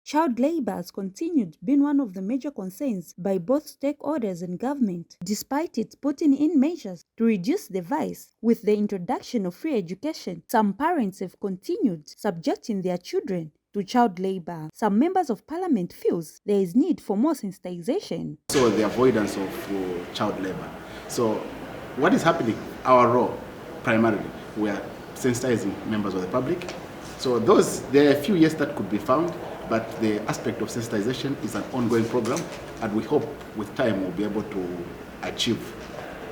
Child labor has continued being one of the major concerns by both stakeholders and government, despite its putting in measures to reduce the vice. With the introduction of free education, some parents have continued subjecting their children to child labor. Some members of parliament feels there is need for more sensitization. So the avoidance of child labor. So what is happening? Our role, primarily, we are sensitizing members of the public. So there are a few years that could be found, but the aspect of sensitization is an ongoing program, and we hope with time we'll be able to achieve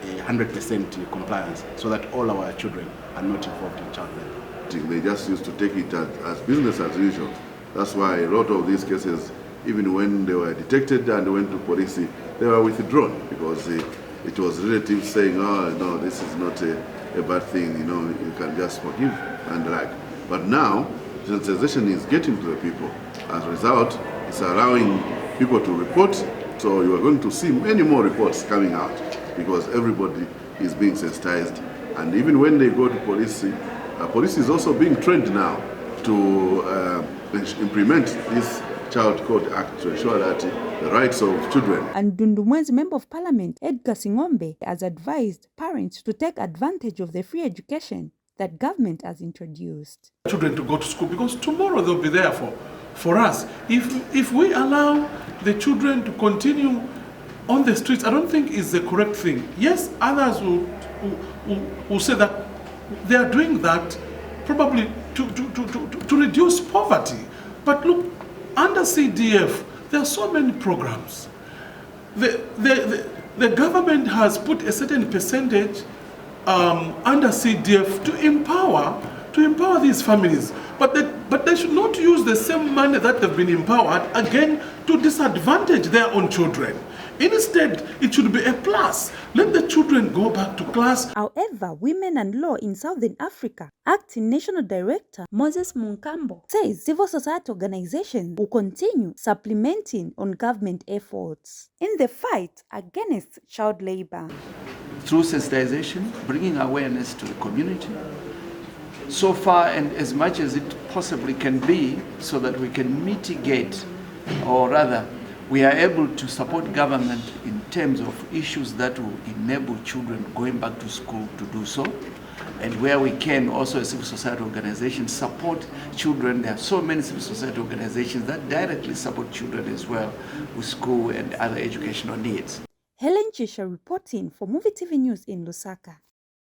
100% compliance so that all our children are not involved in child labor. They just used to take it as business as usual. That's why a lot of these cases, even when they were detected and went to police, they were withdrawn because it was relatives saying, oh, no, this is not a bad thing, you can just forgive and like. But now, sensitization is getting to the people. As a result, it's allowing people to report. So you are going to see many more reports coming out because everybody is being sensitized. And even when they go to police, police is also being trained now to implement this Child Code Act to ensure that the rights of children. And Dundumwen's Member of Parliament, Edgar Singombe, has advised parents to take advantage of the free education that government has introduced. Children to go to school because tomorrow they'll be there for us. If we allow the children to continue on the streets, I don't think is the correct thing. Yes, others will say that they are doing that probably to reduce poverty. But look, under CDF, there are so many programs. The government has put a certain percentage under CDF to empower these families. But they should not use the same money that they've been empowered again to disadvantage their own children. Instead, it should be a plus. Let the children go back to class. However, Women and Law in Southern Africa, Acting National Director Moses Munkambo, says civil society organizations will continue supplementing on government efforts in the fight against child labor. Through sensitization, bringing awareness to the community, so far and as much as it possibly can be, so that we can mitigate, or rather, we are able to support government in terms of issues that will enable children going back to school to do so. And where we can, also as civil society organizations, support children. There are so many civil society organizations that directly support children as well with school and other educational needs. Helen Chisha reporting for Movie TV News in Lusaka.